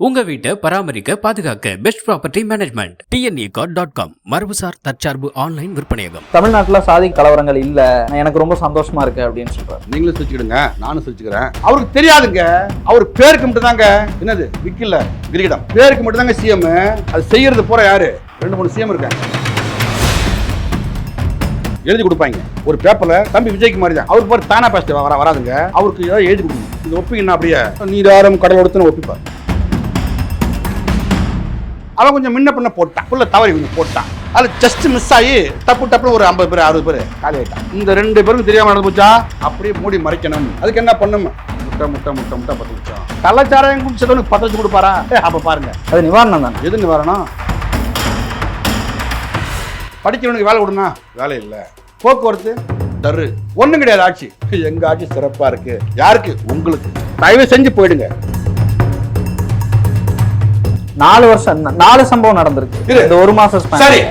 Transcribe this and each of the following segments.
உங்க வீட்டை பராமரிக்க பாதுகாக்க பெஸ்ட் ப்ராப்பர்ட்டி மேனேஜ்மெண்ட் tnecod.com மரபுசார் தற்சார்பு ஆன்லைன் விற்பனையகம். தமிழ்நாட்டுல சாதி கலவரங்கள் இல்ல, எனக்கு ரொம்ப சந்தோஷமா இருக்கு அப்படின்னு சொல்றாரு. நீங்களும் சிரிச்சுக்கிடுங்க, நானும் சிரிச்சுக்கிறேன். அவருக்கு தெரியாதுங்க, அவர் பேருக்கு மட்டும் தாங்க. என்னது விக்கில கிரீடம் பேருக்கு மட்டும் தாங்க சிஎம். அது செய்யறது போற யாரு? 2-3 சிஎம் இருக்காங்க. எழுதி கொடுப்பாங்க ஒரு பேப்பர்ல. தம்பி விஜய்க்கு மாதிரி தான் அவருக்கு பேர் தானா பாஸ்ட் வராதுங்க. அவருக்கு ஏதாவது எழுதி கொடுக்கணும். இது ஒப்பிங்கன்னா அப்படியே நீராரம் கடல் ஒடுத்துன்னு ஒப்பிப்பார். அவன் கொஞ்சம் முன்ன பண்ண போட்டான், உள்ள தவறி கொஞ்சம் போட்டான். அது ஜஸ்ட் மிஸ் ஆகி டப்புன்னு ஒரு 50 பேர் 60 பேர் காலி ஆயிட்டான். இந்த 2 பேரும் தெரியாம நடந்து போச்சா, அப்படியே மூடி மறைக்கணும். அதுக்கு என்ன பண்ணும்? முட்டை 10 லட்சம். கள்ளச்சாராயம் குடிச்சவனுக்கு 10 லட்சம் கொடுப்பாரா? அப்ப பாருங்க, அது நிவாரணம் தான். எது நிவாரணம்? படிக்கிறவனுக்கு வேலை கொடுனா வேலை இல்லை. போக்குவரத்து தரு ஒண்ணும் கிடையாது. ஆட்சி எங்க ஆட்சி சிறப்பா இருக்கு. யாருக்கு? உங்களுக்கு. தயவு செஞ்சு போயிடுங்க. 4 வருஷம் 4 சம்பவம் நடந்திருக்கு இந்த ஒரு மாசம். சரி,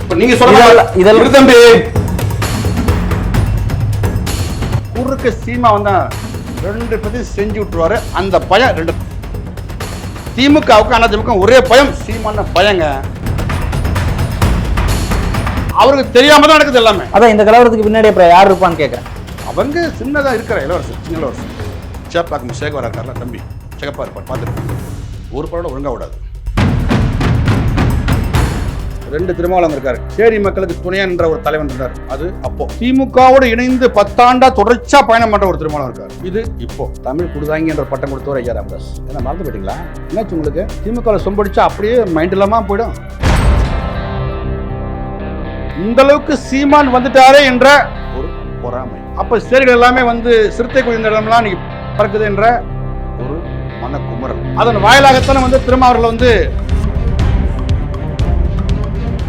இப்ப நீங்க சொல்ல இதெல்லாம் தம்பி குறுக்க சீமா வந்தா 2 பேரும் செஞ்சு விட்டுருவாரு. அந்த பயம் 2 திமுகவுக்கு அதிமுக ஒரே பயம், சீமான பயங்க. அவருக்கு தெரியாம தான் நடக்குது எல்லாமே. அதான் இந்த கலவரத்துக்கு பின்னாடி அப்புறம் யார் இருப்பான்னு கேட்கறேன். அவங்க சின்னதா இருக்கிற இளவரசர், சின்ன இளவரசர் சேப்பாக்கம் சேகவரா இருக்கார்ல தம்பி, சேகப்பா இருப்பார். பார்த்துருக்கேன். ஒரு படம் ஒழுங்கா விடாது. 2 திருமாவளவன் இருக்காரு. சேரி மக்களுக்கு துணையா என்ற ஒரு தலைவன் இருந்தார். அது அப்போ திமுகவோடு இணைந்து 10 ஆண்டா தொடர்ச்சியா பயணம் பண்ற ஒரு திருமாவளவன் இருக்காரு. இது இப்போ தமிழ் குடுதாங்கி என்ற பட்டம் கொடுத்தவர் ஐயா ராமதாஸ். என்ன மறந்து போயிட்டீங்களா? என்னாச்சு உங்களுக்கு? திமுக சொம்படிச்சா அப்படியே மைண்ட் இல்லாம போயிடும். இந்த அளவுக்கு சீமான் வந்துட்டாரே என்ற ஒரு பொறாமை. அப்ப சேரிகள் எல்லாமே சிறுத்தை குடிந்த இடம்லாம் நீங்க பறக்குது என்ற ஒரு மனக்குமரல். அதன் வாயிலாகத்தானே திருமாவளவர்கள்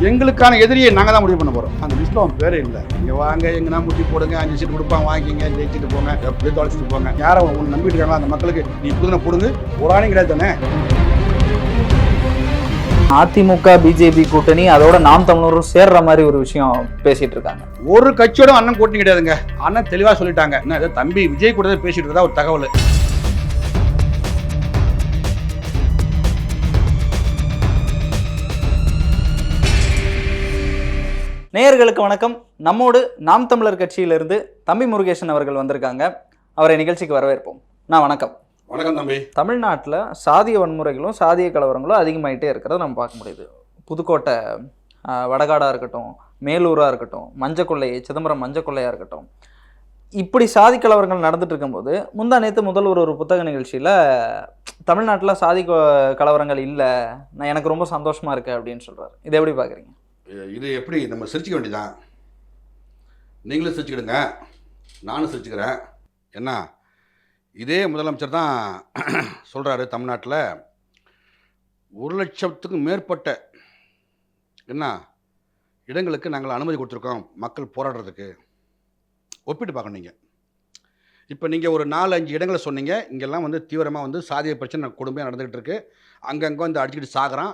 எங்களுக்கான எதிரியை நாங்க தான் முடிவு பண்ண போறோம். அந்த லிஸ்ட்ல அவன் பேரே இல்லை. இங்க வாங்க, எங்கன்னா முட்டி போடுங்க, 5 சீட் கொடுப்பாங்க, வாங்கிங்க, ஜெயிச்சுட்டு போங்க, அப்படியே தொலைச்சிட்டு போங்க. யாரை உங்க நம்பிட்டு இருக்காங்களா அந்த மக்களுக்கு நீ புதுன போடுங்க. ஒரு ஆணையும் கிடையாது தானே. அதிமுக பிஜேபி கூட்டணி அதோட நாம் தமிழரும் சேர்ற மாதிரி ஒரு விஷயம் பேசிட்டு இருக்காங்க. ஒரு கட்சியோட அண்ணன் கூட்டணி கிடையாதுங்க. அண்ணன் தெளிவா சொல்லிட்டாங்க. என்ன தம்பி விஜய் கூட பேசிட்டு இருக்கா ஒரு தகவல். நேயர்களுக்கு வணக்கம். நம்மோடு நாம் தமிழர் கட்சியிலிருந்து தம்பி முருகேசன் அவர்கள் வந்திருக்காங்க. அவரை நிகழ்ச்சிக்கு வரவேற்போம். வணக்கம். வணக்கம் தம்பி. தமிழ்நாட்டில் சாதிய வன்முறைகளும் சாதிய கலவரங்களும் அதிகமாயிட்டே இருக்கிறத நம்ம பார்க்க முடியுது. புதுக்கோட்டை வடகாடாக இருக்கட்டும், மேலூராக இருக்கட்டும், மஞ்சக்கொள்ளை சிதம்பரம் மஞ்சக்கொள்ளையாக இருக்கட்டும், இப்படி சாதி கலவரங்கள் நடந்துட்டு இருக்கும்போது முந்தா நேற்று முதல்வர் ஒரு புத்தக நிகழ்ச்சியில் தமிழ்நாட்டில் சாதி கலவரங்கள் இல்லை, எனக்கு ரொம்ப சந்தோஷமா இருக்கு அப்படின்னு சொல்றாரு. இதை எப்படி பார்க்குறீங்க? இது எப்படி நம்ம சிரிச்சுக்க வேண்டியதான். நீங்களும் சிரிச்சுக்கிடுங்க, நானும் சிரிச்சுக்கிறேன். என்ன இதே முதலமைச்சர் தான் சொல்கிறாரு, தமிழ்நாட்டில் 1 லட்சத்துக்கும் மேற்பட்ட இடங்களுக்கு நாங்கள் அனுமதி கொடுத்துருக்கோம் மக்கள் போராடுறதுக்கு. ஒப்பிட்டு பார்க்கணும். நீங்கள் இப்போ நீங்கள் ஒரு 4-5 இடங்களை சொன்னீங்க. இங்கெல்லாம் தீவிரமாக சாதிய பிரச்சனை கொடுமையாக நடந்துக்கிட்டு இருக்குது. அங்கங்கே அடிச்சுக்கிட்டு சாகுறான்,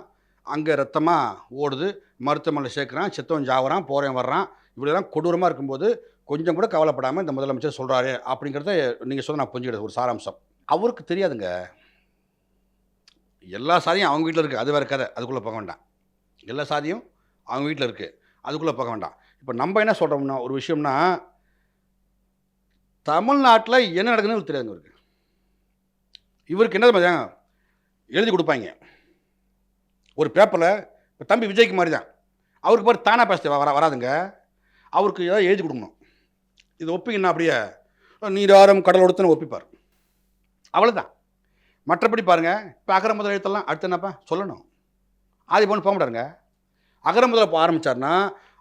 அங்கே ரத்தமாக ஓடுது, மருத்துவமனையில் சேர்க்குறான், செத்தவன் ஜாவறான், போகிறவன் வர்றான். இப்படிலாம் கொடூரமாக இருக்கும்போது கொஞ்சம் கூட கவலைப்படாமல் இந்த முதலமைச்சர் சொல்கிறாரு அப்படிங்கிறத நீங்கள் சொல்ல நான் புரிஞ்சுக்கிட்டது ஒரு சாராம்சம். அவருக்கு தெரியாதுங்க, எல்லா சாதியும் அவங்க வீட்டில் இருக்குது. அது வேறு கதை, அதுக்குள்ளே போக வேண்டாம். எல்லா சாதியும் அவங்க வீட்டில் இருக்குது, அதுக்குள்ளே போக வேண்டாம். இப்போ நம்ம என்ன சொல்கிறோம்னா, ஒரு விஷயம்னா தமிழ்நாட்டில் என்ன நடக்குதுன்னு தெரியாதுங்க இவருக்கு. இவருக்கு என்ன எழுதி கொடுப்பாங்க ஒரு பேப்பரில். இப்போ தம்பி விஜய்க்கு மாதிரி தான் அவருக்கு பேர் தானா பாஸ்ட் வராதுங்க. அவருக்கு ஏதாவது எழுதி கொடுக்கணும். இது ஒப்பிங்கன்னா அப்படியே நீராரம் கடல் ஒடுத்துன்னு ஒப்பிப்பார். அவ்வளோதான். மற்றபடி பாருங்கள், இப்போ அகர முதல் எழுத்தெல்லாம் அடுத்து என்னப்பா சொல்லணும். ஆதி பவன் போக மாட்டாருங்க. அகர முதல் ஆரம்பித்தார்னா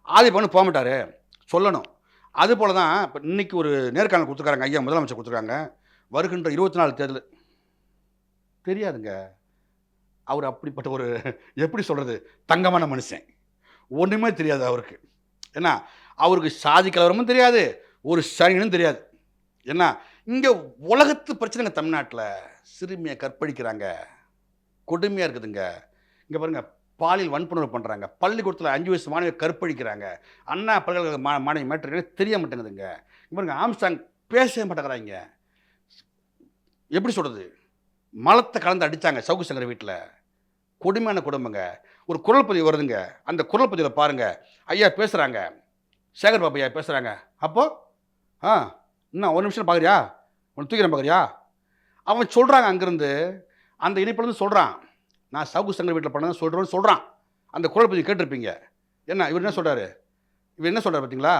ஆதி பவன் போக மாட்டார், சொல்லணும். அதுபோல் தான் இப்போ இன்றைக்கி ஒரு நேர்காணல் கொடுத்துருக்காங்க ஐயா முதலமைச்சர் கொடுத்துருக்காங்க. வருகின்ற 24 தேர்தல் தெரியாதுங்க. அவர் அப்படிப்பட்ட ஒரு எப்படி சொல்கிறது தங்கமான மனுஷன். ஒன்றுமே தெரியாது அவருக்கு. ஏன்னா அவருக்கு சாதி கலவரமும் தெரியாது, ஒரு சனினும் தெரியாது. ஏன்னா இங்கே உலகத்து பிரச்சனைங்க. தமிழ்நாட்டில் சிறுமியை கற்பழிக்கிறாங்க, கொடுமையாக இருக்குதுங்க. இங்கே பாருங்கள், பாலியல் வன்புணர்வு பண்ணுறாங்க, பள்ளிக்கூடத்தில் 5 வயசு மாணவியை கற்பழிக்கிறாங்க, அண்ணா பல்கலைக்கழக மாணவி மேட்டர்களே தெரிய மாட்டேங்குதுங்க. இங்கே பாருங்கள், ஆம்ஸ்டாங் பேசவே மாட்டேங்கிறாங்க. எப்படி சொல்கிறது, மலத்தை கலந்து அடித்தாங்க சவுக்கு சங்கர் வீட்டில். கொடுமையான குடும்பங்க. ஒரு குரல் பதிவு வருதுங்க, அந்த குரல் பதிவில் பாருங்கள். ஐயா பேசுகிறாங்க, சேகர் பாபு ஐயா பேசுகிறாங்க. அப்போது இன்னும் ஒரு நிமிஷம் பார்க்குறியா, உன்னை தூக்கிறேன் பார்க்குறியா, அவன் சொல்கிறாங்க அங்கேருந்து, அந்த இணைப்புலேருந்து சொல்கிறான், நான் சவுக்கு சங்கர் வீட்டில் பண்ணதான் சொல்கிறேன்னு சொல்கிறான். அந்த குரல் பதிவு கேட்டிருப்பீங்க. என்ன இவர் என்ன சொல்கிறாரு, இவர் என்ன சொல்கிறார் பார்த்தீங்களா,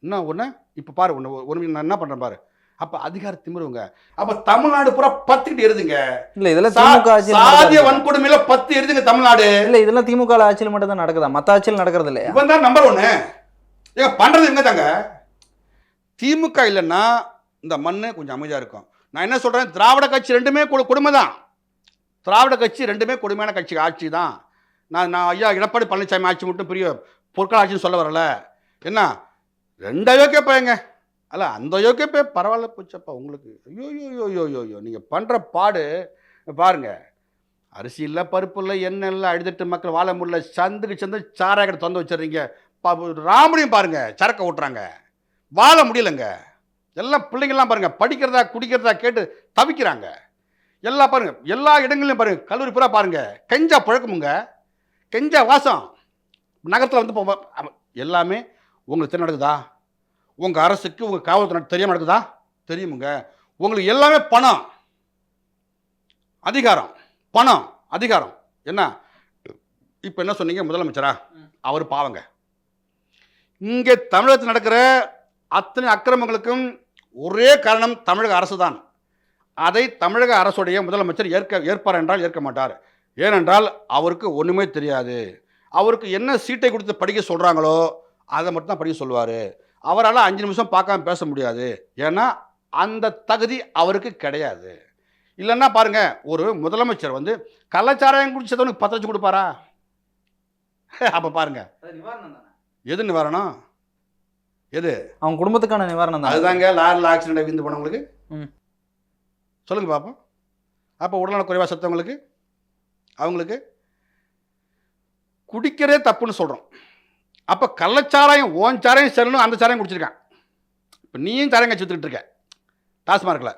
இன்னும் ஒன்று இப்போ பாரு, ஒன்று நான் என்ன பண்ணுறேன் பாரு. அப்போ அதிகார திமிருங்க. அப்போ தமிழ்நாடு பூரா பத்துக்கிட்டு எருதுங்க. இல்லை இதெல்லாம் திமுக ஆட்சியில் சாதிய வன்கொடுமையில 10 எருதுங்க தமிழ்நாடு. இல்லை இதெல்லாம் திமுக ஆட்சியில் மட்டும் தான் நடக்குதா, மற்ற ஆட்சியில் நடக்கிறது இல்லையா? இவன் தான் நம்பர் 1. ஏங்க பண்ணுறது இவங்க தாங்க. திமுக இல்லைன்னா இந்த மண்ணு கொஞ்சம் அமைதியாக இருக்கும். நான் என்ன சொல்கிறேன், திராவிட கட்சி ரெண்டுமே கொடுமை தான். திராவிட கட்சி ரெண்டுமே கொடுமையான கட்சி ஆட்சி தான். நான் ஐயா எடப்பாடி பழனிசாமி ஆட்சி மட்டும் பெரிய பொருட்கள் ஆட்சின்னு சொல்ல வரல. என்ன 2 அயோக்கிய பையங்க, அல்ல அந்த அயோக்கிய பைய பரவாயில்ல போச்சப்பா உங்களுக்கு. ஐயோ நீங்கள் பண்ணுற பாடு பாருங்க. அரிசி இல்லை, பருப்பு இல்லை, எண்ணெய் இல்லை, அழுதுட்டு மக்கள் வாழ முடியல. சந்துக்கு சந்து சாராய கடை திறந்து வச்சிடுறீங்க. ராமனையும் பாருங்க, சரக்கை ஓட்டுறாங்க, வாழ முடியலைங்க. எல்லாம் பிள்ளைங்கள்லாம் பாருங்க, படிக்கிறதா குடிக்கிறதா கேட்டு தவிக்கிறாங்க. எல்லாம் பாருங்க, எல்லா இடங்களையும் பாருங்க, கல்லூரி பூரா பாருங்க, கெஞ்சா பழக்கமுங்க, கெஞ்சா வாசம். நகரத்தில் வந்து எல்லாமே உங்களுக்கு தெரியும் நடக்குதா? உங்கள் அரசுக்கு உங்கள் காவல்துறை தெரியாமல் நடக்குதா? தெரியுமுங்க. உங்களுக்கு எல்லாமே பணம், அதிகாரம், பணம், அதிகாரம். என்ன இப்போ என்ன சொன்னீங்க, முதலமைச்சரா அவர் பாவங்க. இங்கே தமிழகத்தில் நடக்கிற அத்தனை அக்கிரமங்களுக்கும் ஒரே காரணம் தமிழக அரசு தான். அதை தமிழக அரசுடைய முதலமைச்சர் ஏற்பார் என்றால் ஏற்க மாட்டார். ஏனென்றால் அவருக்கு ஒன்றுமே தெரியாது. அவருக்கு என்ன சீட்டை கொடுத்து படிக்க சொல்கிறாங்களோ அதை மட்டும் தான் படிக்க சொல்லுவார். அவரால் 5 நிமிஷம் பார்க்காம பேச முடியாது. ஏன்னா அந்த தகுதி அவருக்கு கிடையாது. இல்லைன்னா பாருங்க, ஒரு முதலமைச்சர் வந்து கள்ளச்சாராயம் குடிச்சதவனுக்கு 10 லட்சம் கொடுப்பாரா? அப்போ பாருங்க, எது நிவாரணம், எது அவங்க குடும்பத்துக்கான நிவாரணம் தான். அதுதாங்க லாரில் ஆக்சிடென்ட் விழுந்து போனவங்களுக்கு. சொல்லுங்க பாப்போம். அப்போ உடல்நல குறைவாக செத்தவங்களுக்கு, அவங்களுக்கு குடிக்கிறதே தப்புன்னு சொல்கிறோம். அப்போ கள்ளச்சாராயம் ஓன் சாராயம் செல்லணும், அந்த சாராயம் குடிச்சிருக்கான். இப்போ நீயும் சாராயம் கட்சி வித்துக்கிட்டு இருக்க டாஸ்மார்க்கில்.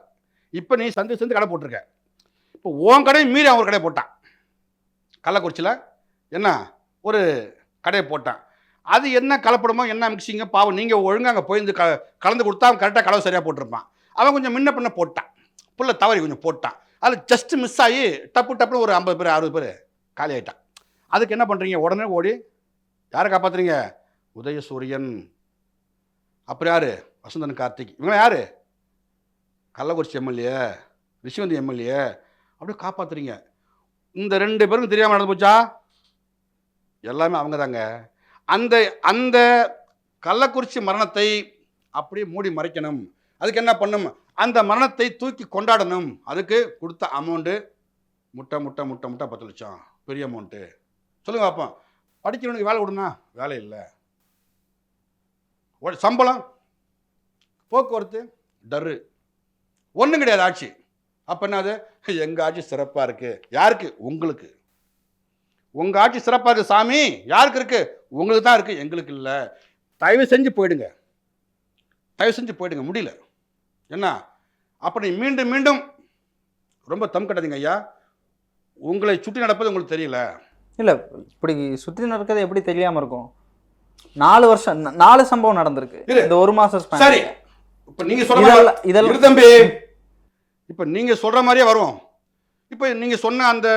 இப்போ நீ சந்து கடை போட்டிருக்க. இப்போ ஓன் கடையை மீறி அவன் ஒரு கடையை போட்டான் கள்ளக்குறிச்சியில். என்ன ஒரு கடையை போட்டான். அது என்ன கலப்படமோ என்ன மிக்சிங்க பாவம், நீங்கள் ஒழுங்காக அங்கே போயிருந்து கலந்து கொடுத்தா அவன் கரெக்டாக கலவை சரியாக போட்டிருப்பான். அவன் கொஞ்சம் முன்ன பின்ன போட்டான், புள்ள தவறி கொஞ்சம் போட்டான். அதில் ஜஸ்ட் மிஸ் ஆகி டப்புன்னு ஒரு 50 பேர் 60 பேர் காலி ஆகிட்டான். அதுக்கு என்ன பண்ணுறீங்க, உடனே ஓடி யாரை காப்பாற்றுறீங்க? உதயசூரியன், அப்புறம் யார், வசந்தன் கார்த்திக், இவங்க யார், கள்ளக்குறிச்சி எம்எல்ஏ, ரிஷிவந்தி எம்எல்ஏ, அப்படியே காப்பாற்றுறீங்க. இந்த 2 பேருக்கும் தெரியாமல் நடந்து போச்சா? எல்லாமே அவங்க தாங்க. அந்த அந்த கள்ளக்குறிச்சி மரணத்தை அப்படியே மூடி மறைக்கணும். அதுக்கு என்ன பண்ணும், அந்த மரணத்தை தூக்கி கொண்டாடணும். அதுக்கு கொடுத்த அமௌண்ட்டு முட்டை 10 லட்சம், பெரிய அமௌண்ட்டு. சொல்லுங்க பார்ப்போம். படிக்கிறவனுக்கு வேலை கொடுனா வேலை இல்லை, சம்பளம், போக்குவரத்து, டர்ரு, ஒன்றும் கிடையாது ஆட்சி. அப்போ என்னது, எங்கள் ஆட்சி சிறப்பாக இருக்குது. யாருக்கு? உங்களுக்கு. உங்கள் ஆட்சி சிறப்பாக இருக்குது சாமி. யாருக்கு இருக்குது? உங்களுக்கு தான் இருக்குது, எங்களுக்கு இல்லை. தயவு செஞ்சு போயிடுங்க, தயவு செஞ்சு போயிடுங்க. முடியல என்ன, அப்படி மீண்டும் மீண்டும் ரொம்ப தம் கட்டாதீங்க ஐயா. உங்களை சுற்றி நடப்பது உங்களுக்கு தெரியல. இல்லை, இப்படி சுற்றி நடக்கிறது எப்படி தெரியாமல் இருக்கும்? 4 வருஷம் 4 சம்பவம் நடந்திருக்கு இந்த 1 மாசம். சரி, இப்போ நீங்கள் சொல்ற இதெல்லாம் தம்பி, இப்போ நீங்கள் சொல்கிற மாதிரியே வரும். இப்போ நீங்கள் சொன்ன அந்த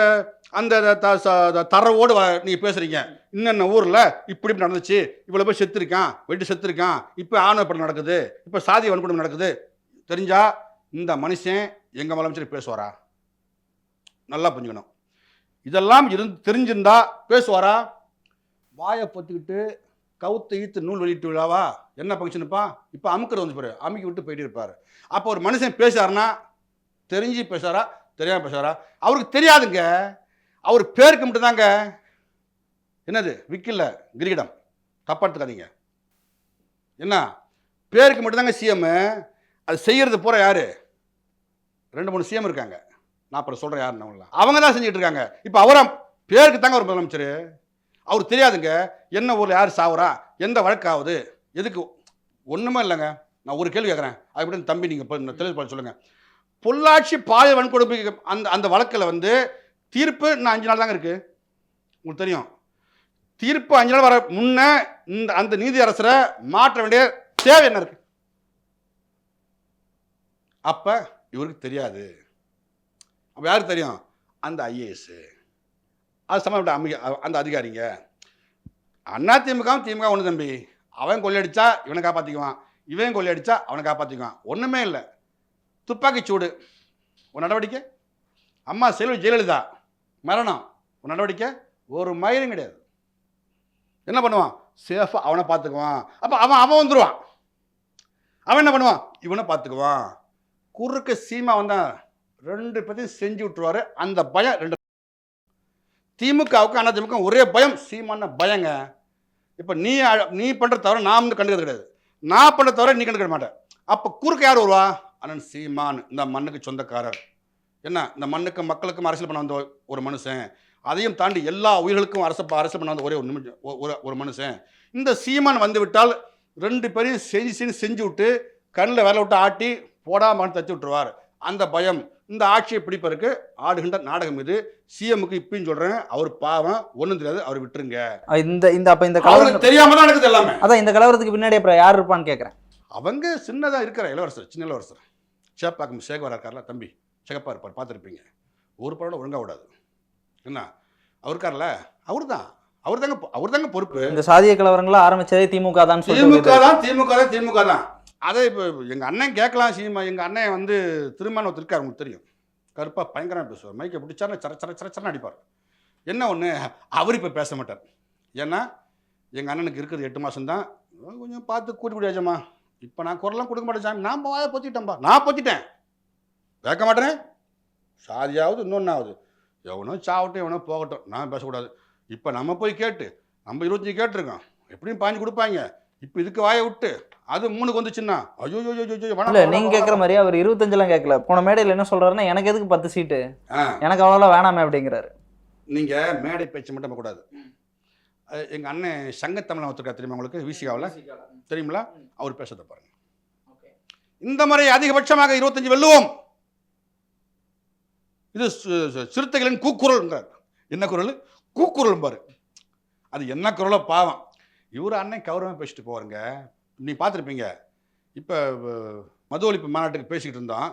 அந்த தரவோடு நீங்கள் பேசுகிறீங்க. இன்னென்ன ஊரில் இப்படி நடந்துச்சு, இவ்வளோ பேர் செத்துருக்கான், வெட்டு செத்துருக்கான், இப்போ ஆணவ படம் நடக்குது, இப்போ சாதி வன்கொடுமை நடக்குது. தெரிஞ்சா இந்த மனுஷன் எங்கள் முதலமைச்சர் பேசுவாரா? நல்லா புரிஞ்சுக்கணும். இதெல்லாம் தெரிஞ்சிருந்தா பேசுவாரா? வாயை பொத்துக்கிட்டு கவுத்து ஈத்து நூல் வெளியிட்டு விழாவா என்ன ஃபங்க்ஷனுப்பா, இப்போ அமுக்கிறது வந்து பாரு, அமுக்கி விட்டு போயிட்டு இருப்பார். அப்போ ஒரு மனுஷன் பேசுறாருன்னா தெரிஞ்சு பேசுறாரா தெரியாமல் பேசுறாரா? அவருக்கு தெரியாதுங்க. அவர் பேருக்கு மட்டும்தாங்க. என்னது விக்கில்ல கிரீடம், தப்பா எடுத்துக்காதீங்க. என்ன பேருக்கு மட்டும்தாங்க சிஎம். அது செய்யறது பூரா யாரு? 2-3 சிஎம் இருக்காங்க. நான் அப்புறம் சொல்கிறேன் யாருன்னு. அவங்க தான் செஞ்சுட்டு இருக்காங்க. இப்போ அவரை பேருக்கு தாங்க ஒரு முதலமைச்சர். அவர் தெரியாதுங்க என்ன ஊரில் யார் சாவுறா, எந்த வழக்காகுது, எதுக்கு, ஒன்றுமே இல்லைங்க. நான் ஒரு கேள்வி கேட்குறேன், அது எப்படி தம்பி நீங்கள் தெளிவு சொல்லுங்கள். பொள்ளாச்சி பாலியல் வன்கொடுமை அந்த அந்த வழக்கில் வந்து தீர்ப்பு இன்னும் 5 நாள் தாங்க இருக்குது. உங்களுக்கு தெரியும். தீர்ப்பு 5 நாள் வர முன்ன அந்த நீதி அரசரை மாற்ற வேண்டிய தேவை என்ன இருக்கு? அப்ப இவருக்கு தெரியாது. அப்ப யாருக்கு தெரியும்? அந்த ஐஏஎஸ், அது சம்பந்தப்பட்ட அந்த அதிகாரிங்க. அதிமுகவும் திமுக ஒன்று தம்பி. அவன் கொள்ளையடிச்சா இவனை காப்பாற்றிக்குவான், இவன் கொள்ளையடிச்சா அவனை காப்பாற்றிக்குவான். ஒன்றுமே இல்லை. துப்பாக்கிச்சூடு ஒரு நடவடிக்கை, அம்மா செல்வி ஜெயலலிதா மரணம் ஒரு நடவடிக்கை, ஒரு மயிரும் கிடையாது. என்ன பண்ணுவான்? சேஃபாக அவனை பார்த்துக்குவான். அப்போ அவன் வந்துடுவான். அவன் என்ன பண்ணுவான்? இவனை பார்த்துக்குவான். குறுக்க சீமா வந்தான் 2 பேர்த்தையும் செஞ்சு விட்டுருவாரு. அந்த பயம் 2 திமுகவுக்கு அதிமுக ஒரே பயம், சீமான பயங்க. இப்போ நீ பண்ணுற தவிர நான் வந்து கண்டுக்கிறது கிடையாது, நான் பண்ணுற தவிர நீ கண்டுக்க மாட்டேன். அப்போ குறுக்க யார் வருவா? அண்ணன் சீமான், இந்த மண்ணுக்கு சொந்தக்காரர். என்ன, இந்த மண்ணுக்கு மக்களுக்கும் அரசியல் பண்ண வந்த ஒரு மனுஷன், அதையும் தாண்டி எல்லா உயிர்களுக்கும் அரசியல் பண்ண வந்த ஒரே ஒரு மனுஷன். இந்த சீமான் வந்து விட்டால் 2 பேரையும் செஞ்சு விட்டு கண்ணில் வேலை விட்டு ஆட்டி போடாமல் தச்சு விட்டுருவார். அந்த பயம் இந்த ஆட்சியை பிடிப்பதற்கு ஆடுகின்ற நாடகம் இது. சிஎம்முக்கு இப்பயும் சொல்றேன், அவர் பாவம், ஒன்றும் தெரியாது, அவர் விட்டுருங்க. அப்ப இந்த கலவரம் தெரியாம தான் நடக்குது எல்லாமே. அதான் இந்த கலவரத்துக்கு பின்னாடி அப்புறம் யார் இருப்பான்னு கேட்குறேன். அவங்க சின்னதா இருக்கிற இளவரசர், சின்ன இளவரசர் சேப்பாக்கம் சேகவரா இருக்கார்ல தம்பி, சிகப்பா இருப்பார், பார்த்துருப்பீங்க. ஒரு படம் ஒழுங்கா விடாது. என்ன அவர் இருக்கார்ல, அவர் தாங்க பொறுப்பு. இந்த சாதிய கலவரங்களை ஆரம்பிச்சதே திமுக தான். திமுக தான். அதை இப்போ எங்கள் அண்ணன் கேட்கலாம். சீமா எங்கள் அண்ணன் வந்து திருமணம் ஒருத்தருக்கார், உங்களுக்கு தெரியும். கருப்பாக பயங்கரமாக பேசுவார். மைக்கை பிடிச்சாருன்னா சரச்சரன்னு அடிப்பார். என்ன ஒன்று, அவர் இப்போ பேச மாட்டார். ஏன்னா எங்கள் அண்ணனுக்கு இருக்கிறது 8 மாதம் தான். கொஞ்சம் பார்த்து கூட்டி முடியாச்சம்மா. இப்போ நான் குரலாம் கொடுக்க மாட்டேன் சாமி, நான் வாயை பொத்திட்டேன்ப்பா, நான் பொத்திட்டேன், கேட்க மாட்டேன். சாதியாவது இன்னொன்னாவது, எவனோ சாவட்டும் எவனோ போகட்டும், நான் பேசக்கூடாது. இப்போ நம்ம போய் கேட்டு நம்ம 25 கேட்டிருக்கோம், எப்படியும் 5 கொடுப்பாங்க. இப்போ இதுக்கு வாயை விட்டு அது 3க்கு வந்துச்சுன்னா ஐயோ. இல்லை, நீங்கள் கேட்குற மாதிரி அவர் 25 கேட்கல. போன மேடையில் என்ன சொல்கிறாருன்னா, எனக்கு எதுக்கு 10 சீட்டு, எனக்கு அவ்வளோலாம் வேணாமே அப்படிங்கிறாரு. நீங்கள் மேடை பேச்சு மட்டும் கூடாது. எங்கள் அண்ணன் சங்கத்தமிழன் ஒருத்தருக்கா தெரியுமா உங்களுக்கு? விசிகாவில் தெரியுங்களா? அவர் பேசுறதை பாருங்க. இந்த முறை அதிகபட்சமாக 25 வெல்லுவோம். இது சிறுத்தைகளின் கூக்குரல்ன்றார். என்ன குரல்? கூக்குரல் பாரு. அது என்ன குரலோ பாவம். இவர் அண்ணன் கௌரவமாக பேசிட்டு போவாருங்க. நீ பார்த்துருப்பீங்க. இப்போ மது ஒழிப்பு மாநாட்டுக்கு பேசிக்கிட்டு இருந்தோம்.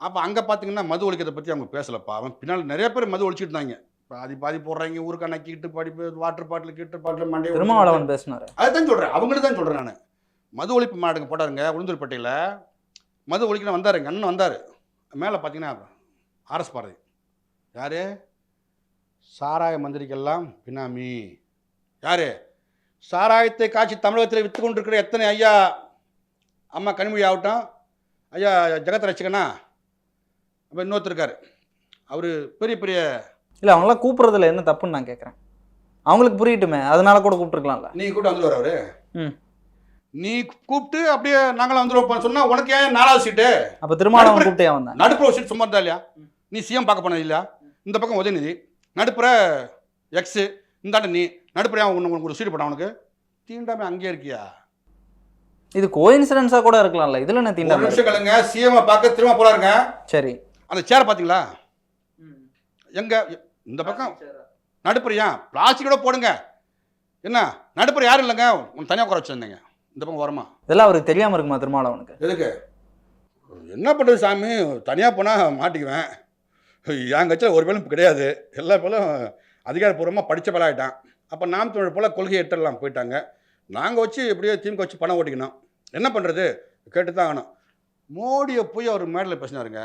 அப்போ அங்கே பார்த்தீங்கன்னா மது ஒழிக்கிறதை பற்றி அவங்க பேசலப்பா. அவன் பின்னால் நிறைய பேர் மது ஒழிச்சிட்டு இருந்தாங்க. பாதி போடுறாங்க, ஊருக்கு அணைக்கிட்டு படிப்பு வாட்டர் பாட்டில் மண்டே திருமாவளவன் பேசினார். அதுதான் சொல்கிறேன், அவங்கள்ட்ட தான் சொல்கிறேன் நான். மது ஒழிப்பு மாநாட்டுக்கு போட்டாருங்க உளுந்தூர்பேட்டையில். மது ஒழிக்கணும் வந்தாருங்க, அண்ணன் வந்தார். மேலே பார்த்தீங்கன்னா ஆர்எஸ் பாரதி யார்? சாராய மந்திரிக்கெல்லாம் பினாமி. யார்? சாராயத்தை காட்சி தமிழகத்தில் விற்று கொண்டிருக்கிற எத்தனை ஐயா, அம்மா கனிமொழி ஆகட்டும், ஐயா ஜெகத் ரட்சகனா, அப்போ இன்னொருத்தர் இருக்கார், அவர் பெரிய இல்லை, அவங்களாம் கூப்பிட்றதுல என்ன தப்புன்னு நான் கேட்குறேன். அவங்களுக்கு புரியட்டுமே, அதனால கூட கூப்பிட்டுருக்கலாம்ல. நீ கூப்பிட்டு வந்துடுவார் அவரு. நீ கூப்பிட்டு அப்படியே நாங்களாம் வந்துடுவோம் சொன்னால் உனக்கு ஏன் 4வது சீட்டு? அப்போ திருமாவளவன் கூப்பிட்டே வந்தேன். நடுப்புற ஒரு சீட் சும்மா இருந்தா இல்லையா? நீ சிஎம் பார்க்க போனது இல்லையா? இந்த பக்கம் உதயநிதி, நடுப்புற எக்ஸு, இந்தாண்ட நீ, நடுப்புற உனக்கு ஒரு சீட்டு போட்டான். உனக்கு தீண்டாமே அங்கேயே இருக்கியா? இது கோஇன்சிடென்ஸாக கூட இருக்கலாம்ல. இதில் என்ன தீண்டாமை? நிமிஷங்களுங்க, சிஎம் பார்க்க திரும்ப போறாருங்க. சரி, அந்த சேரை பார்த்தீங்களா? எங்க இந்த பக்கம் நடுப்புறையா பிளாஸ்டிக்கோட போடுங்க. என்ன நடுப்புற யாரும் இல்லைங்க, உன் தனியாக குறை வச்சுருந்தீங்க. இந்த பக்கம் வரமா? இதெல்லாம் அவருக்கு தெரியாமல் இருக்குமா திருமாவளவனுக்கு? எதுக்கு? என்ன பண்ணுறது சாமி, தனியாக போனால் மாட்டிக்குவேன். என் கட்சியில் ஒரு பேரும் கிடையாது, எல்லா பேரும் அதிகாரப்பூர்வமாக படித்த பேர் ஆகிட்டான். அப்போ நாம் தமிழ் போல் கொள்கையை எட்டெல்லாம் போயிட்டாங்க. நாங்கள் வச்சு எப்படியோ திமுக வச்சு பணம் ஓட்டிக்கணும். என்ன பண்ணுறது, கேட்டு தான் ஆகணும். மோடியை போய் அவர் மேடையில் பேசினாருங்க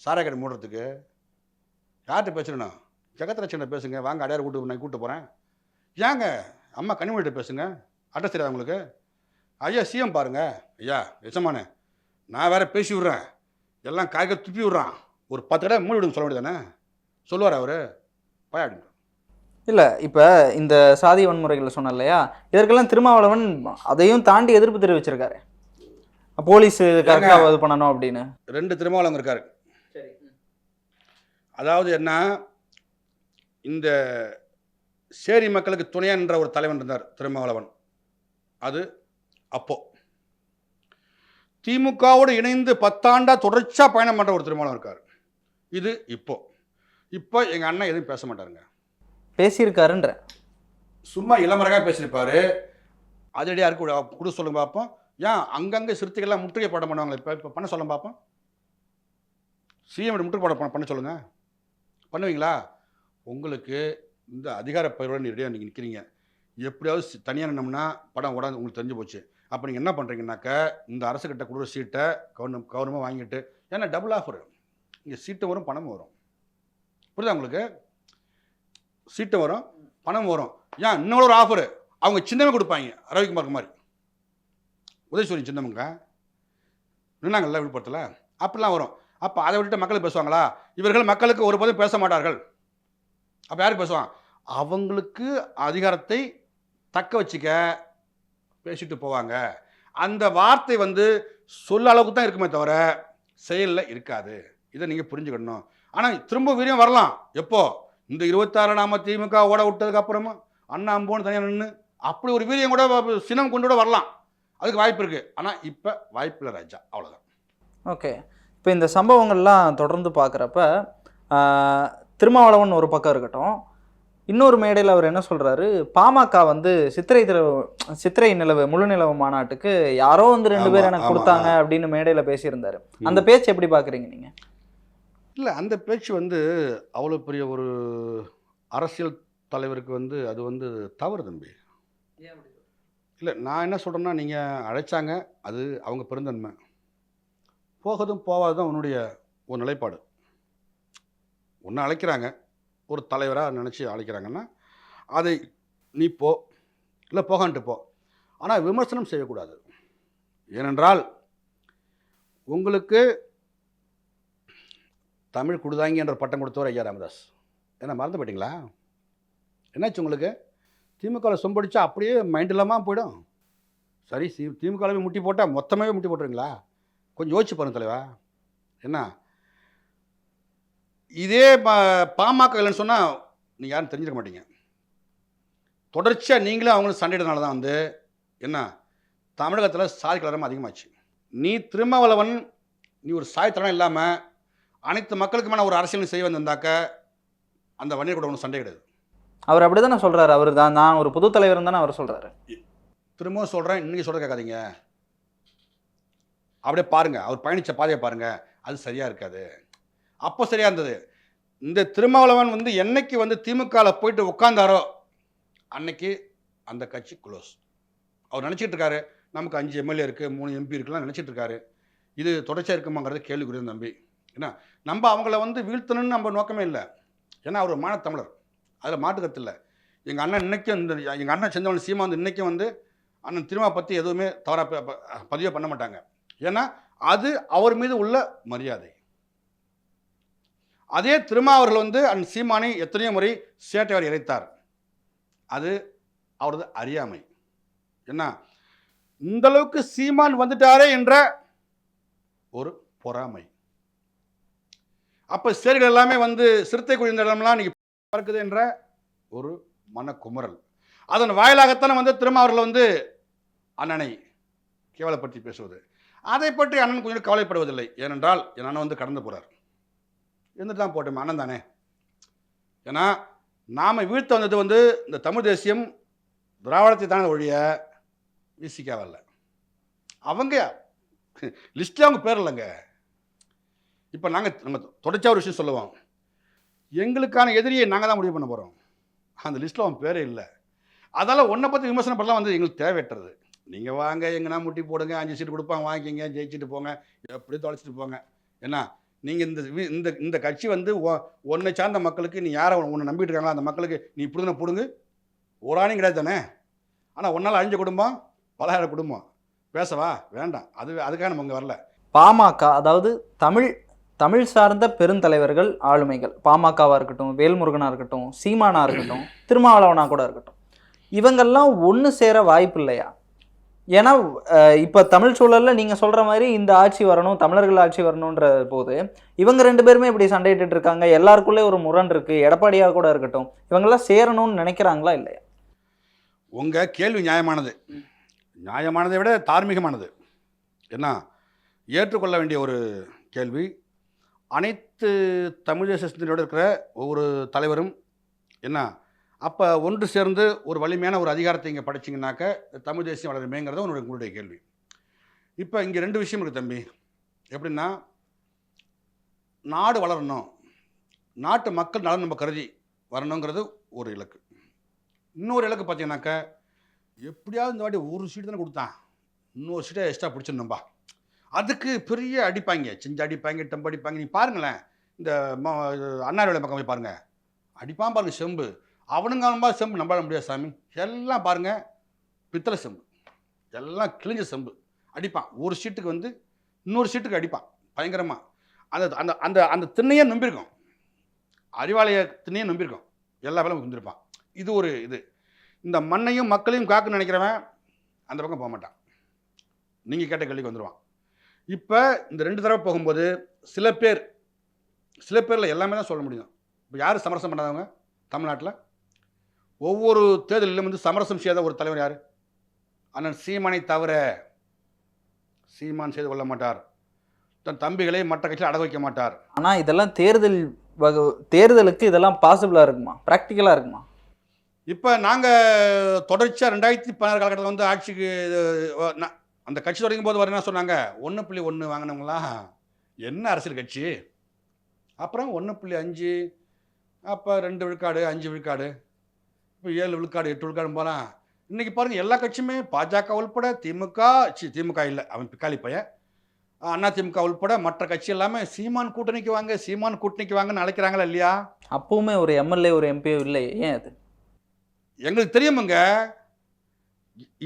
சாராய கடை மூடுறதுக்கு. யார்கிட்ட பேசுகிறேன்னா ஜெகத் ரட்சகனை பேசுங்க, வாங்க அடையாறு நான் கூப்பிட்டு போகிறேன். ஏங்க அம்மா கனிமொழிகிட்ட பேசுங்க, அட்ரஸ் தெரியாது உங்களுக்கு. ஐயா சிஎம் பாருங்க, ஐயா எச்சமானே நான் வேற பேசி விட்றேன், எல்லாம் காய்கறி துப்பி விட்றான், ஒரு 10 கடை மூடி விடுங்க சொல்ல வேண்டியதானே? சொல்லுவார் அவர் பயாடி. இல்லை, இப்போ இந்த சாதி வன்முறைகளை சொன்ன இல்லையா, இதற்கெல்லாம் திருமாவளவன் அதையும் தாண்டி எதிர்ப்பு தெரிவிச்சிருக்காரு. போலீஸ் கரெக்டாக இது பண்ணணும் அப்படின்னு 2 திருமாவளவன் இருக்காரு. அதாவது என்ன, இந்த சேரி மக்களுக்கு துணையாக நின்ற ஒரு தலைவன் இருந்தார் திருமாவளவன். அது அப்போ திமுகவோடு இணைந்து 10 ஆண்டா தொடர்ச்சியாக பயணம் பண்ணுற ஒரு திருமாவளவன் இருக்கார். இது இப்போ எங்கள் அண்ணன் எதுவும் பேச மாட்டாருங்க. பேசியிருக்காருன்ற சும்மா இளமரகாக பேசியிருப்பாரு. அதிரடியாக இருக்கு கொடு சொல்லுங்க பார்ப்போம். ஏன் அங்கங்கே சிறுத்தைகள்லாம் முற்றுகை படம் பண்ணுவாங்களே, இப்போ பண்ண சொல்லுங்க பார்ப்போம். சிஎம் முற்றுகை படம் பண்ண சொல்லுங்க, பண்ணுவீங்களா? உங்களுக்கு இந்த அதிகார பயிரோடு நேரடியாக நீங்கள் நிற்கிறீங்க. எப்படியாவது தனியாக நின்னோம்னா படம் ஓடாது உங்களுக்கு தெரிஞ்சு போச்சு. அப்போ நீங்கள் என்ன பண்ணுறீங்கன்னாக்கா இந்த அரசுக்கிட்ட கொடுக்குற சீட்டை கவர்மெண்ட் வாங்கிட்டு, ஏன்னா டபுள் ஆஃபர், இங்கே சீட்டு வரும் பணமும் வரும். புரியுதா உங்களுக்கு? சீட்டு வரும் பணம் வரும். ஏன் இன்னொரு ஒரு ஆஃபரு அவங்க சின்னமே கொடுப்பாங்க. ரவிக்குமார் மாதிரி உதயசூரியன் சின்னமுங்க நின்னாங்கல்ல விழுப்புரத்தில், அப்படிலாம் வரும். அப்போ அதை விட்டுட்டு மக்களுக்கு பேசுவாங்களா? இவர்கள் மக்களுக்கு ஒருபோதும் பேச மாட்டார்கள். அப்போ யாருக்கு பேசுவான்? அவங்களுக்கு அதிகாரத்தை தக்க வச்சுக்க பேசிட்டு போவாங்க. அந்த வார்த்தை சொல்ல அளவுக்கு தான் இருக்குமே தவிர செயலில் இருக்காது. இதை நீங்கள் புரிஞ்சுக்கணும். ஆனால் திரும்ப வீரியம் வரலாம். எப்போ? இந்த 26 நாம திமுக ஓட விட்டதுக்கு அப்புறமா அண்ணா அம்போன்னு தனியாக நின்று அப்படி ஒரு வீரியம் கூட சினம் கொண்டு கூட வரலாம். அதுக்கு வாய்ப்பு இருக்குது. ஆனால் இப்போ வாய்ப்பு இல்லை ராஜா, அவ்வளோதான். ஓகே. இப்போ இந்த சம்பவங்கள்லாம் தொடர்ந்து பார்க்குறப்ப திருமாவளவன் ஒரு பக்கம் இருக்கட்டும், இன்னொரு மேடையில் அவர் என்ன சொல்கிறாரு, பாமக சித்திரை நிலவு முழு நிலவு மாநாட்டுக்கு யாரோ 2 பேர் எனக்கு கொடுத்தாங்க அப்படின்னு மேடையில் பேசியிருந்தாரு. அந்த பேச்சு எப்படி பார்க்குறீங்க நீங்கள்? இல்லை, அந்த பேச்சு அவ்வளோ பெரிய ஒரு அரசியல் தலைவருக்கு அது தவறு தம்பி. இல்லை, நான் என்ன சொல்கிறேன்னா, நீங்கள் அழைச்சாங்க, அது அவங்க பெருந்தன்மை. போகதும் போகாதும் உன்னுடைய ஒரு நிலைப்பாடு. ஒன்று அழைக்கிறாங்க, ஒரு தலைவராக நினச்சி அழைக்கிறாங்கன்னா அதை நீ போ, இல்லை போகான்ட்டு போ. ஆனால் விமர்சனம் செய்யக்கூடாது. ஏனென்றால் உங்களுக்கு தமிழ் கொடுதாங்கி என்ற பட்டம் கொடுத்தவர் ஐயா ராமதாஸ். என்ன மறந்து போயிட்டீங்களா? என்னாச்சு உங்களுக்கு? திமுகவில் சொம்படிச்சா அப்படியே மைண்ட் இல்லாமல் போயிடும். சரி, திமுகவில் முட்டி போட்டால் மொத்தமாகவே முட்டி போட்டுருங்களா? கொஞ்சம் யோசிச்சு பாருங்க தலைவா. என்ன இதே பாமக இல்லைன்னு சொன்னால் நீங்கள் யாரும் தெரிஞ்சிருக்க மாட்டீங்க. தொடர்ச்சியாக நீங்களும் அவங்களும் சண்டையிடனால தான் என்ன தமிழகத்தில் சாதி கலரம் அதிகமாச்சு. நீ திருமாவளவன் நீ ஒரு சாதி தரம் இல்லாமல் அனைத்து மக்களுக்குமான ஒரு அரசியல் செய்ய வந்திருந்தாக்க அந்த வன்னியர் கூட ஒன்றும் சண்டை கிடையாது. அவர் அப்படி தானே சொல்கிறாரு. அவர் தான் நான் ஒரு புது தலைவர் தானே அவர் சொல்கிறாரு. திரும்பவும் சொல்கிறேன், இன்னைக்கு சொல்கிற கேட்காதீங்க. அப்படியே பாருங்கள், அவர் பயணித்த பாதையை பாருங்கள், அது சரியாக இருக்காது. அப்போ சரியாக இருந்தது. இந்த திருமாவளவன் என்னைக்கு திமுகவில் போயிட்டு உட்காந்தாரோ அன்னைக்கு அந்த கட்சி க்ளோஸ். அவர் நினச்சிட்டு இருக்காரு நமக்கு 5 எம்எல்ஏ இருக்குது, 3 எம்பி இருக்குலாம் நினச்சிட்டு இருக்காரு. இது தொடர்ச்சியாக இருக்குமாங்கிறது கேள்விக்குரிய தம்பி. ஏன்னா நம்ம அவங்கள வீழ்த்தணும்னு நம்ம நோக்கமே இல்லை. ஏன்னா அவர் மானத்தமிழர், அதில் மாட்டுக்கத்து இல்லை. எங்கள் அண்ணன் இன்னைக்கும் எங்கள் அண்ணன் செஞ்சவன் சீமா இன்னைக்கும் அண்ணன் திருமா பற்றி எதுவுமே தவறாக பதிவே பண்ண மாட்டாங்க. ஏன்னா அது அவர் மீது உள்ள மரியாதை. அதே திருமா அவர்கள் அண்ணன் சீமானை எத்தனையோ முறை சேட்டையார் இறைத்தார். அது அவரது அறியாமை. என்ன இந்த அளவுக்கு சீமான் வந்துட்டாரே என்ற ஒரு பொறாமை. அப்போ சேரிகள் எல்லாமே சிறுத்தை குழிந்த இடம்லாம் நீங்கள் பார்க்குது என்ற ஒரு மனக்குமுறல். அதன் வாயிலாகத்தானே திரும்ப அவர்கள் அண்ணனை கேவலப்படுத்தி பேசுவது. அதை பற்றி அண்ணன் கொஞ்சம் கவலைப்படுவதில்லை. ஏனென்றால் என் அண்ணன் கடந்து போகிறார். இருந்துட்டு தான் போட்டோம், அண்ணன் தானே. ஏன்னா நாம் வீழ்த்த வந்தது இந்த தமிழ் தேசியம் திராவிடத்தை தானே ஒழிய விசிக்காவல்ல. அவங்க லிஸ்ட்டில் அவங்க பேர் இல்லைங்க. இப்போ நம்ம தொடர்ச்சியாக ஒரு விஷயம் சொல்லுவோம், எங்களுக்கான எதிரியை நாங்கள் தான் முடிவு பண்ண போகிறோம். அந்த லிஸ்ட்டில் அவன் பேரே இல்லை. அதனால் ஒன்றை பற்றி விமர்சனம் பண்ணலாம் எங்களுக்கு தேவையற்றது. நீங்கள் வாங்க, எங்கன்னா முட்டி போடுங்க, 5 சீட்டு கொடுப்பாங்க, வாங்கிக்கிங்க, ஜெயிச்சுட்டு போங்க, எப்படி தொலைச்சிட்டு போங்க. ஏன்னா நீங்கள் இந்த இந்த கட்சி ஒன்றை சார்ந்த மக்களுக்கு நீ யாரை உன்னை நம்பிட்டு இருக்காங்களோ அந்த மக்களுக்கு நீ இப்படி பிடுங்கு ஒரு ஆணையும் கிடையாது தானே. ஆனால் ஒன்றால் அழிஞ்ச குடும்பம் 10,000 குடும்பம். பேசவா வேண்டாம், அதுக்காக நம்ம இங்கே வரல. பாமக அதாவது தமிழ் சார்ந்த பெருந்தலைவர்கள் ஆளுமைகள், பாமகவாக இருக்கட்டும், வேல்முருகனாக இருக்கட்டும், சீமானா இருக்கட்டும், திருமாவளவனா கூட இருக்கட்டும், இவங்கெல்லாம் ஒன்று சேர வாய்ப்பு இல்லையா? ஏன்னா இப்போ தமிழ் சூழலில் நீங்கள் சொல்கிற மாதிரி இந்த ஆட்சி வரணும், தமிழர்கள் ஆட்சி வரணுன்ற போது இவங்க 2 பேருமே இப்படி சண்டையிட்டு இருக்காங்க. எல்லாருக்குள்ளே ஒரு முரண் இருக்குது. எடப்பாடியாக கூட இருக்கட்டும், இவங்கெல்லாம் சேரணும்னு நினைக்கிறாங்களா இல்லையா? உங்கள் கேள்வி நியாயமானது, நியாயமானதை விட தார்மீகமானது. என்ன ஏற்றுக்கொள்ள வேண்டிய ஒரு கேள்வி. அனைத்து தமிழ் தேச சிந்தனையோடு இருக்கிற ஒவ்வொரு தலைவரும் என்ன அப்போ ஒன்று சேர்ந்து ஒரு வலிமையான ஒரு அதிகாரத்தை இங்கே படைச்சிங்கனாக்க தமிழ் தேசியம் வளருமேங்கிறத உங்களுடைய கேள்வி. இப்போ இங்கே 2 விஷயம் இருக்குது தம்பி. எப்படின்னா, நாடு வளரணும், நாட்டு மக்கள் நலன் நம்ம கருதி வரணுங்கிறது ஒரு இலக்கு. இன்னொரு இலக்கு பார்த்தீங்கன்னாக்க, எப்படியாவது இந்த வாட்டி ஒரு சீட்டு தானே கொடுத்தான், இன்னொரு சீட்டை எக்ஸ்ட்ரா பிடிச்சிடணும்பா. அதுக்கு பெரிய அடிப்பாங்க, செஞ்சு அடிப்பாங்க, டம்பு அடிப்பாங்க. நீங்கள் பாருங்களேன், இந்த அண்ணாரோட பக்கம் போய் பாருங்கள், அடிப்பான் பாருங்க செம்பு. அவனுங்க செம்பு நம்ப முடியாது சாமி. எல்லாம் பாருங்கள் பித்தளை செம்பு, எல்லாம் கிழிஞ்ச செம்பு அடிப்பான். ஒரு சீட்டுக்கு வந்து இன்னொரு சீட்டுக்கு அடிப்பான் பயங்கரமாக. அந்த அந்த அந்த அந்த திண்ணையே நம்பியிருக்கோம், அறிவாலய திண்ணையே நம்பியிருக்கோம், எல்லா வேலையும் குந்திருப்பான். இது ஒரு இது. இந்த மண்ணையும் மக்களையும் காக்குன்னு நினைக்கிறவன் அந்த பக்கம் போக மாட்டான், நீங்கள் கேட்ட கேள்விக்கு வந்துடுவான். இப்போ இந்த 2 தடவை போகும்போது சில பேரில் எல்லாமே தான் சொல்ல முடியும். இப்போ யார் சமரசம் பண்ணாதவங்க தமிழ்நாட்டில்? ஒவ்வொரு தேர்தலிலும் வந்து சமரசம் செய்யாத ஒரு தலைவர் யார்? அண்ணன் சீமானை தவிர. சீமான் செய்து கொள்ள மாட்டார், தன் தம்பிகளை மற்ற கட்சியில் அடக வைக்க மாட்டார். ஆனால் இதெல்லாம் தேர்தலுக்கு இதெல்லாம் பாசிபிளாக இருக்குமா, ப்ராக்டிக்கலாக இருக்குமா? இப்போ நாங்கள் தொடர்ச்சியாக 2016 காலகட்டத்தில் வந்து ஆட்சிக்கு அந்த கட்சி தொடங்கும் போது வர என்ன சொன்னாங்க, 1.1 வாங்கினவங்களாம் என்ன அரசியல் கட்சி, அப்புறம் 1.5, அப்போ 2 விழுக்காடு, 5 விழுக்காடு, இப்போ 7 விழுக்காடு, 8 விழுக்காடு போகலாம். இன்றைக்கி பாருங்கள், எல்லா கட்சியுமே பாஜக உள்பட, திமுக இல்லை அவன் பிக்காளி பையன், அண்ணா திமுக உள்பட மற்ற கட்சி எல்லாமே சீமான் கூட்டணிக்கு வாங்கன்னு அழைக்கிறாங்களா இல்லையா? அப்பவுமே ஒரு எம்எல்ஏ ஒரு எம்பியோ இல்லை, ஏன் அது? எங்களுக்கு தெரியுமுங்க.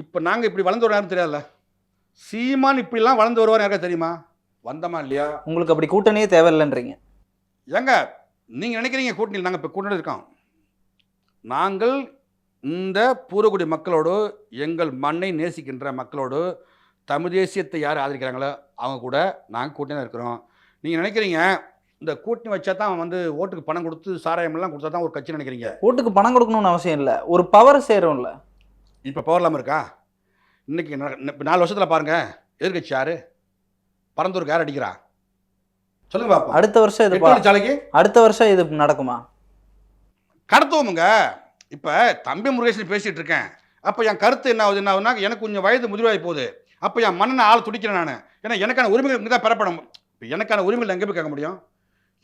இப்போ நாங்கள் இப்படி வளர்ந்து வர தெரியாதுல்ல, சீமான் இப்படிலாம் வளர்ந்து வருவார் யாருக்கா தெரியுமா? வந்தமா இல்லையா? உங்களுக்கு அப்படி கூட்டணியே தேவையில்லைன்றீங்க. ஏங்க நீங்கள் நினைக்கிறீங்க கூட்டணியில் நாங்கள் இப்போ கூட்டணி இருக்கோம். நாங்கள் இந்த பூர்வகுடி மக்களோடு, எங்கள் மண்ணை நேசிக்கின்ற மக்களோடு, தமிழ் தேசியத்தை யார் ஆதரிக்கிறாங்களோ அவங்க கூட நாங்கள் கூட்டணி இருக்கிறோம். நீங்கள் நினைக்கிறீங்க இந்த கூட்டணி வச்சா தான் வந்து ஓட்டுக்கு பணம் கொடுத்து சாராயமெல்லாம் கொடுத்தா தான் ஒரு கட்சி நினைக்கிறீங்க. ஓட்டுக்கு பணம் கொடுக்கணும்னு அவசியம் இல்லை, ஒரு பவர் சேரும்ல. இப்போ பவர் இல்லாமல் இருக்கா? இன்றைக்கி 4 வருஷத்தில் பாருங்கள், எதிர்கட்சி யார்? பரந்தூருக்கு யார் அடிக்கிறா சொல்லுங்க பாப்பா. அடுத்த வருஷம் இது நடக்குமா? கடத்துவோமுங்க. இப்போ தம்பி முருகேசன் பேசிகிட்டு இருக்கேன், அப்போ என் கருத்து என்ன ஆகுதுன்னா, எனக்கு கொஞ்சம் வயது முதிர்வாகி போகுது, அப்போ என் மண்ணை ஆள் துடிக்கிறேன் நான். ஏன்னா எனக்கான உரிமைகள் இங்கே தான் பெறப்படும். இப்போ எனக்கான உரிமைகள் எங்கே போய் கேட்க முடியும்?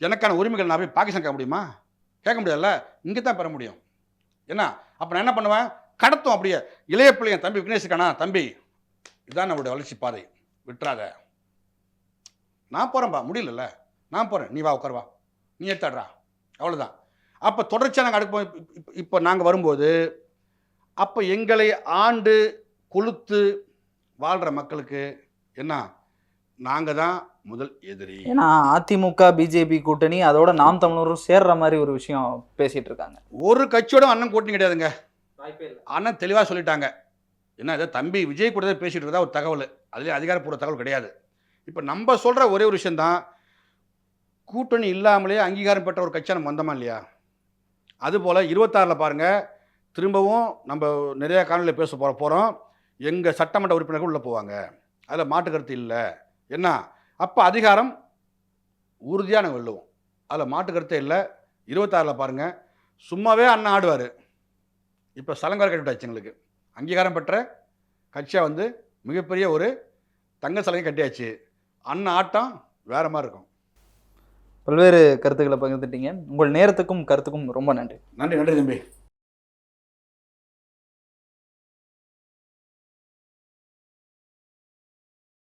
எனக்கான உரிமைகள் நான் போய் பாகிஸ்தான் கேட்க முடியுமா? கேட்க முடியாதுல்ல, இங்கே தான் பெற முடியும். என்ன அப்போ நான் என்ன பண்ணுவேன்? கடத்தும். அப்படியே இளைய பிள்ளை என் தம்பி விக்னேஷுக்கானா, தம்பி இதுதான் நம்மளுடைய வளர்ச்சி பாதை, விட்டுறாத, நான் போகிறேன்பா, முடியலல்ல, நான் போகிறேன், நீ வா உட்காருவா, நீ எடுத்தாடுறா, அவ்வளோதான். அப்போ தொடர்ச்சியாக நாங்கள் அடுப்போம். இப்போ நாங்கள் வரும்போது அப்போ எங்களை ஆண்டு கொளுத்து வாழ்கிற மக்களுக்கு என்ன, நாங்கள் தான் முதல் எதிரி. ஏன்னா அதிமுக பிஜேபி கூட்டணி அதோட நாம் தமிழரும் சேர்ற மாதிரி ஒரு விஷயம் பேசிட்டு இருக்காங்க. ஒரு கட்சியோட அண்ணன் கூட்டணி கிடையாதுங்க. அண்ணன் தெளிவாக சொல்லிட்டாங்க. என்ன இதை தம்பி விஜய் கூட தான் பேசிகிட்டு இருந்தா ஒரு தகவல், அதுலேயே அதிகாரப்பூர்வ தகவல் கிடையாது. இப்போ நம்ம சொல்கிற ஒரே ஒரு விஷயந்தான், கூட்டணி இல்லாமலே அங்கீகாரம் பெற்ற ஒரு கட்சியாக நம்ம வந்தோமா இல்லையா? அதுபோல் 26 பாருங்கள், திரும்பவும் நம்ம நிறையா காணொலியில் பேச போகிறோம். எங்கள் சட்டமன்ற உறுப்பினர்கள் உள்ளே போவாங்க, அதில் மாற்று கருத்து இல்லை. என்ன அப்போ அதிகாரம் உறுதியாக நாங்கள் வெல்லுவோம், அதில் மாற்று கருத்தே இல்லை. 26 பாருங்கள், சும்மாவே அண்ணன் ஆடுவார். இப்போ சலங்கார கட்டிவிட்டாச்சு, எங்களுக்கு அங்கீகாரம் பெற்ற கட்சியாக வந்து மிகப்பெரிய ஒரு தங்க சலங்கை கட்டியாச்சு. அண்ணன் ஆட்டம் வேறு மாதிரி இருக்கும். பல்வேறு கருத்துக்களை பகிர்ந்துட்டீங்க. உங்கள் நேரத்துக்கும் கருத்துக்கும் ரொம்ப நன்றி. நன்றி தம்பி.